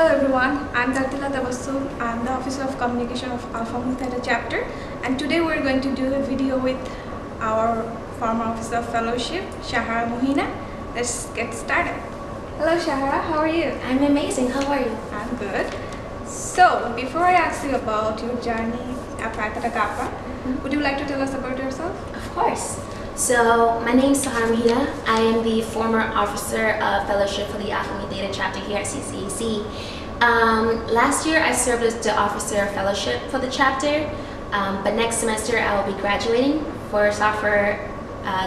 Hello everyone, I'm Tarteela Tabassum. I'm the Officer of Communication of Alpha Mu Theta chapter, and today we're going to do a video with our former Officer of Fellowship, Sahara Muhina. Let's get started. Hello Sahara, how are you? I'm amazing. How are you? I'm good. So, before I ask you about your journey at Theta Kappa, would you like to tell us about yourself? Of course. So, my name is Sahara Muhina. I am the former Officer of Fellowship for the Alpha Mu Theta chapter here at CCAC. Last year, I served as the Officer of Fellowship for the chapter, but next semester I will be graduating for software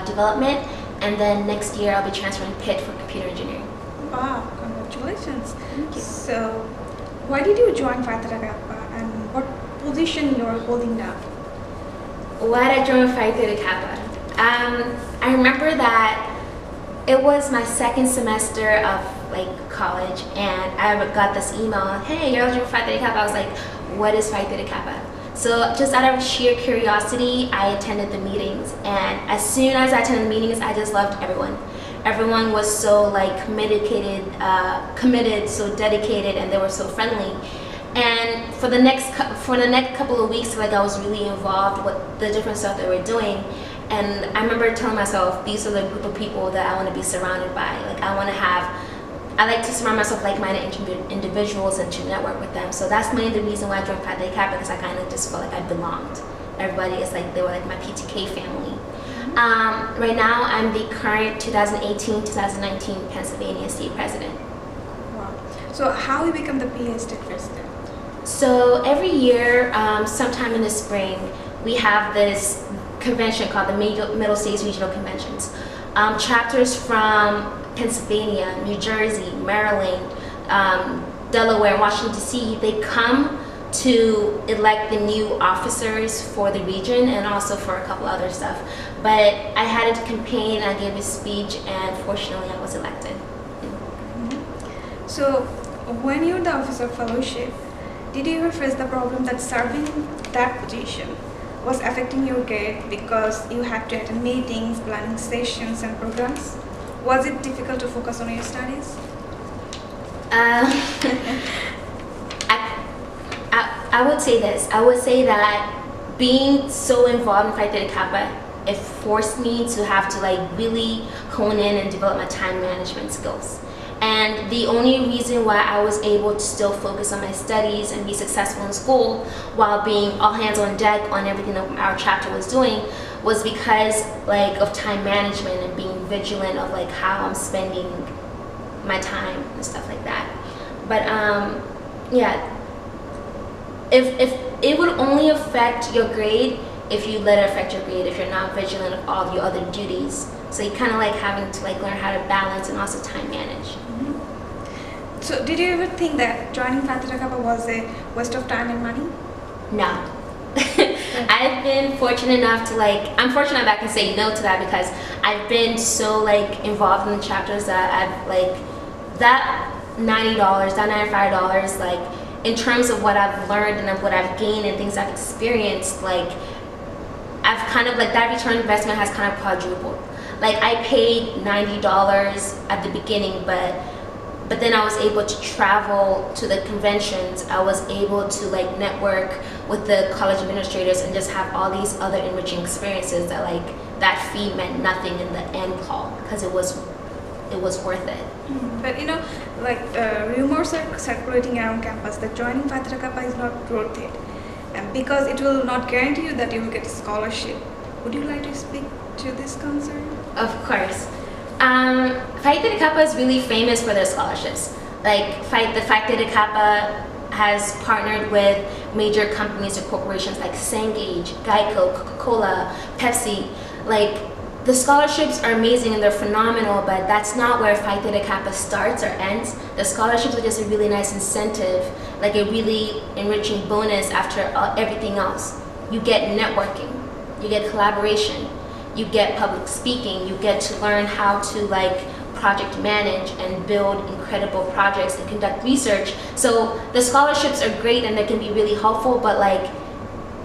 development, and then next year I'll be transferring PIT for computer engineering. Wow, congratulations. Thank you. So, why did you join Theta Kappa and what position you are holding now? Why did I join Phi Theta Kappa? I remember that it was my second semester of college, and I got this email, hey, you're eligible for Phi Theta Kappa. I was like, what is Phi Theta Kappa? So just out of sheer curiosity, I attended the meetings, and as soon as I attended the meetings, I just loved everyone. Everyone was so committed, so dedicated, and they were so friendly. And for the next couple of weeks, I was really involved with the different stuff that we're doing. And I remember telling myself, these are the group of people that I want to be surrounded by. I like to surround myself with like-minded individuals and to network with them. So that's mainly the reason why I joined PTK Family, because I kind of just felt like I belonged. Everybody is they were like my PTK family. Right now, I'm the current 2018-2019 Pennsylvania State President. Wow. So how you become the PA State President? So every year, sometime in the spring, we have this convention called the Middle States Regional Conventions. Chapters from Pennsylvania, New Jersey, Maryland, Delaware, Washington, D.C., they come to elect the new officers for the region and also for a couple other stuff. But I had to campaign, I gave a speech, and fortunately I was elected. So when you're the Officer of Fellowship, did you ever face the problem that serving that position was affecting your grade because you had to attend meetings, planning sessions and programs? Was it difficult to focus on your studies? I would say this. I would say that being so involved in Phi Theta Kappa, it forced me to have to really hone in and develop my time management skills. And the only reason why I was able to still focus on my studies and be successful in school while being all hands on deck on everything that our chapter was doing was because of time management and being vigilant of how I'm spending my time and stuff like that. But yeah, if it would only affect your grade if you let it affect your grade, if you're not vigilant of all your other duties. So you kind of having to learn how to balance and also time manage. So did you ever think that joining Theta Kappa was a waste of time and money? No. I've been fortunate enough to I'm fortunate that I can say no to that, because I've been so involved in the chapters that I've that $90, that $95, in terms of what I've learned and what I've gained and things I've experienced, I've kind of that return investment has kind of quadrupled. I paid $90 at the beginning, but then I was able to travel to the conventions. I was able to network with the college administrators and just have all these other enriching experiences that that fee meant nothing in the end call, because it was worth it. But rumors are circulating around campus that joining Theta Kappa is not worth it, and because it will not guarantee you that you will get a scholarship. Would you like to speak to this concern? Of course. Phi Theta Kappa is really famous for their scholarships. The Phi Theta Kappa has partnered with major companies or corporations like Cengage, Geico, Coca-Cola, Pepsi. The scholarships are amazing and they're phenomenal, but that's not where Phi Theta Kappa starts or ends. The scholarships are just a really nice incentive, a really enriching bonus after everything else. You get networking, you get collaboration, you get public speaking, you get to learn how to project manage and build incredible projects and conduct research. So the scholarships are great and they can be really helpful, but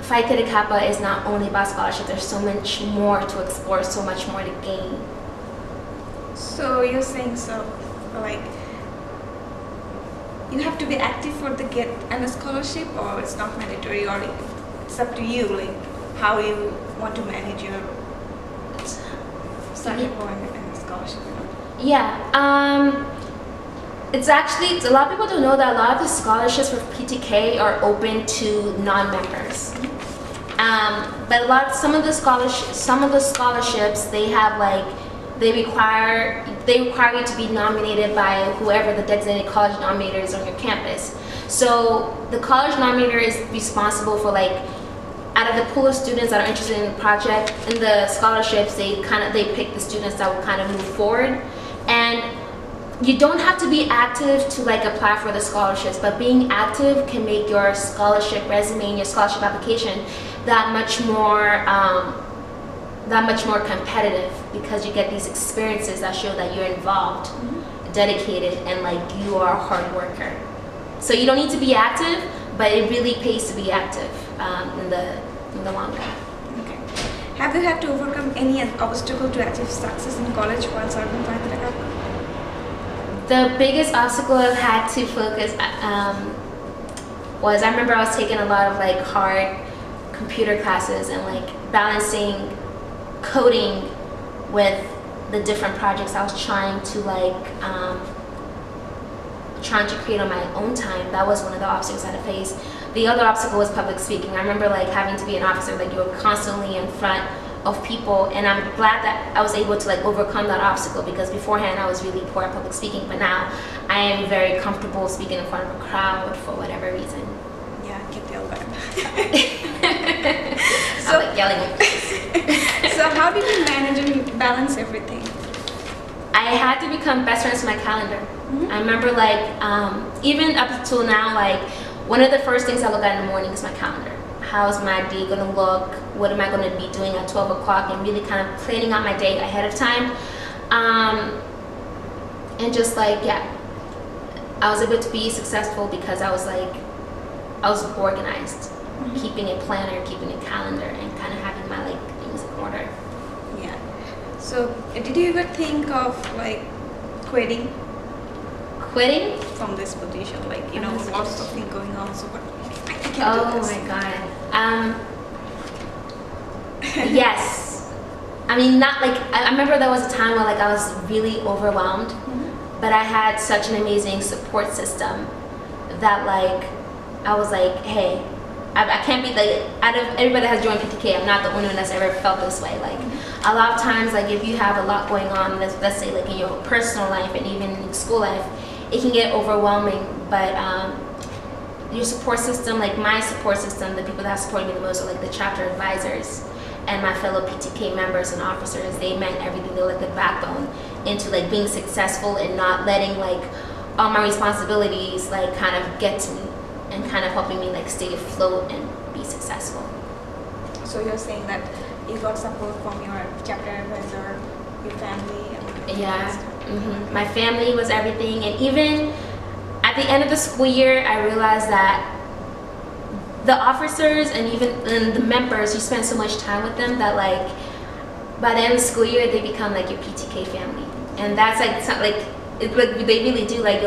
Phi Theta Kappa is not only about scholarship. There's so much more to explore, so much more to gain. So you're saying you have to be active for the get and a scholarship, or it's not mandatory, or it's up to you, like how you want to manage your study and scholarship. Yeah. It's actually, a lot of people don't know that a lot of the scholarships for PTK are open to non-members. But some of the scholarships they have like, they require you to be nominated by whoever the designated college nominator is on your campus. So the college nominator is responsible for like, out of the pool of students that are interested in the project, in the scholarships, they pick the students that will kind of move forward. And you don't have to be active to like apply for the scholarships, but being active can make your scholarship resume and your scholarship application that much more competitive, because you get these experiences that show that you're involved, dedicated, and like you are a hard worker. So you don't need to be active, but it really pays to be active in the long run. Okay. Have you had to overcome any obstacle to achieve success in college while serving Phi Theta Kappa? The biggest obstacle I've had to focus was, I remember I was taking a lot of like hard computer classes and like balancing coding with the different projects I was trying to create on my own time. That was one of the obstacles I had to face. The other obstacle was public speaking. I remember like having to be an officer, like you were constantly in front of people, and I'm glad that I was able to like overcome that obstacle, because beforehand I was really poor at public speaking, but now I am very comfortable speaking in front of a crowd for whatever reason. Yeah, I can tell that. So, I'm like yelling. So how did you manage and balance everything? I had to become best friends with my calendar. I remember like even up until now, like one of the first things I look at in the morning is my calendar. How's my day gonna look? What am I gonna be doing at 12 o'clock? And really kind of planning out my day ahead of time. And just like, yeah, I was able to be successful because I was organized, keeping a planner, keeping a calendar, and kind of having my like things in order. Yeah. So did you ever think of like quitting? Quitting? From this position, like, you know, lots of things going on, so what? I can't do Oh this. my god. Yes. I mean, not like, I remember there was a time where like I was really overwhelmed, but I had such an amazing support system that like, I was like, hey, I can't be like, out of everybody that has joined PTK, I'm not the only one that's ever felt this way. Like, a lot of times, like if you have a lot going on, let's say like in your personal life and even in school life, it can get overwhelming, but your support system, like my support system, the people that have supported me the most are like the chapter advisors and my fellow PTK members and officers. They meant everything. They were like the backbone into like being successful and not letting like all my responsibilities like kind of get to me, and kind of helping me like stay afloat and be successful. So you're saying that you got support from your chapter advisor, your family, and yeah. My family was everything, and even at the end of the school year, I realized that the officers and even the members, you spend so much time with them that like by the end of the school year, they become like your PTK family, and that's like it's like they really do like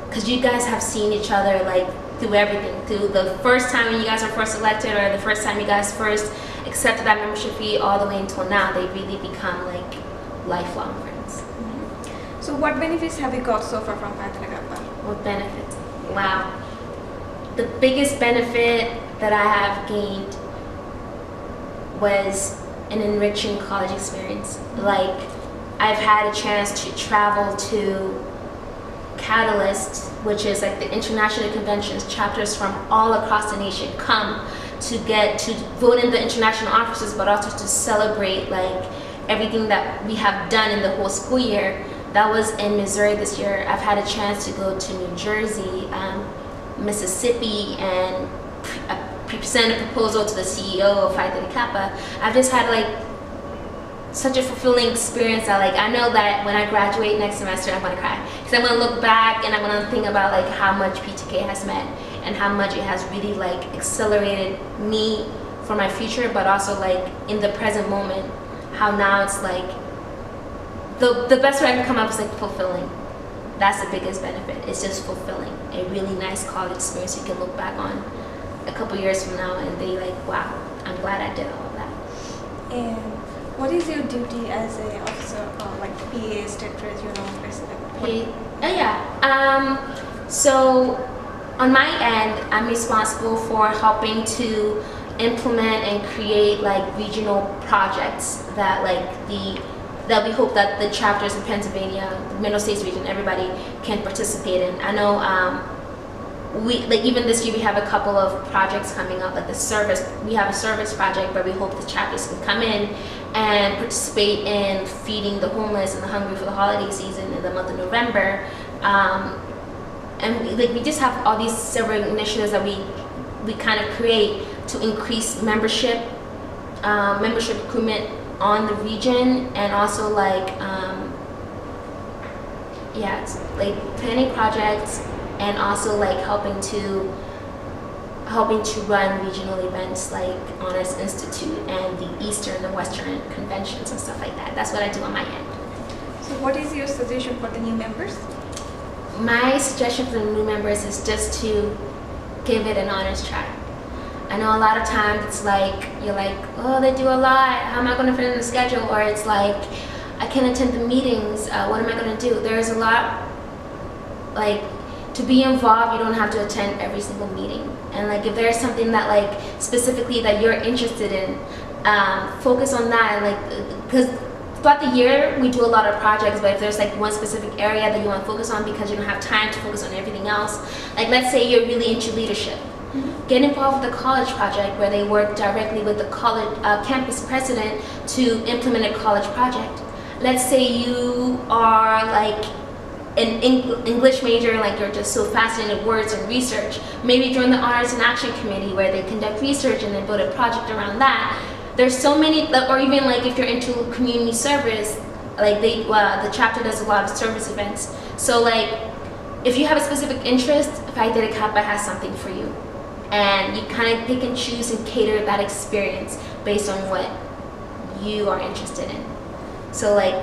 because you guys have seen each other like through everything, through the first time when you guys were first elected, or the first time you guys first accepted that membership fee, all the way until now. They really become like lifelong friends. So what benefits have you got so far from Phi Theta Kappa? What benefits? Wow. The biggest benefit that I have gained was an enriching college experience. Like, I've had a chance to travel to Catalyst, which is like the international conventions. Chapters from all across the nation come to get to vote in the international officers, but also to celebrate like everything that we have done in the whole school year. That was in Missouri this year. I've had a chance to go to New Jersey, Mississippi, and present a proposal to the CEO of Phi Theta Kappa. I've just had like such a fulfilling experience that like I know that when I graduate next semester, I'm gonna cry, because I'm gonna look back and I'm gonna think about like how much PTK has meant and how much it has really like accelerated me for my future, but also like in the present moment, how now it's like the best way I can come up is like fulfilling. that's the biggest benefit. It's just fulfilling. A really nice college experience you can look back on a couple years from now and be like, wow, I'm glad I did all of that. And what is your duty as a officer, like PA, state treasurer, So on my end, I'm responsible for helping to implement and create like regional projects that that we hope that the chapters in Pennsylvania, the Middle States region, everybody can participate in. I know even this year we have a couple of projects coming up, like we have a service project where we hope the chapters can come in and participate in feeding the homeless and the hungry for the holiday season in the month of November. And we just have all these several initiatives that we kind of create to increase membership recruitment on the region, and also it's like planning projects, and also like helping to run regional events like Honors Institute and the Eastern and Western conventions and stuff like that. That's what I do on my end. So what is your suggestion for the new members? My suggestion for the new members is just to give it an honest try. I know a lot of times it's like, you're like, oh, they do a lot, how am I going to fit in the schedule? Or it's like, I can't attend the meetings, what am I going to do? There's a lot, like, to be involved, you don't have to attend every single meeting. And like, if there's something that like, specifically that you're interested in, focus on that. And like, because throughout the year, we do a lot of projects, but if there's like one specific area that you want to focus on because you don't have time to focus on everything else, like let's say you're really into leadership. Get involved with the college project where they work directly with the college campus president to implement a college project. Let's say you are like an English major, like you're just so fascinated with words and research. Maybe join the Honors and Action Committee where they conduct research and then build a project around that. There's so many, or even like if you're into community service, like the chapter does a lot of service events. So like, if you have a specific interest, PTK Kappa has something for you. And you kind of pick and choose and cater that experience based on what you are interested in. So like,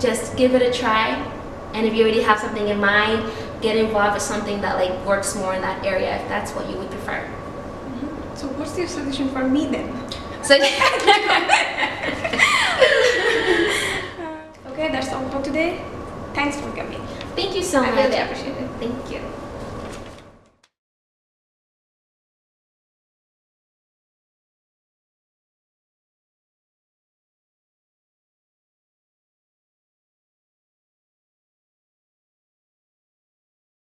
just give it a try. And if you already have something in mind, get involved with something that like works more in that area if that's what you would prefer. Mm-hmm. So what's your solution for me then? So okay, that's all for today. Thanks for coming. Thank you so much. I really appreciate it. Thank you.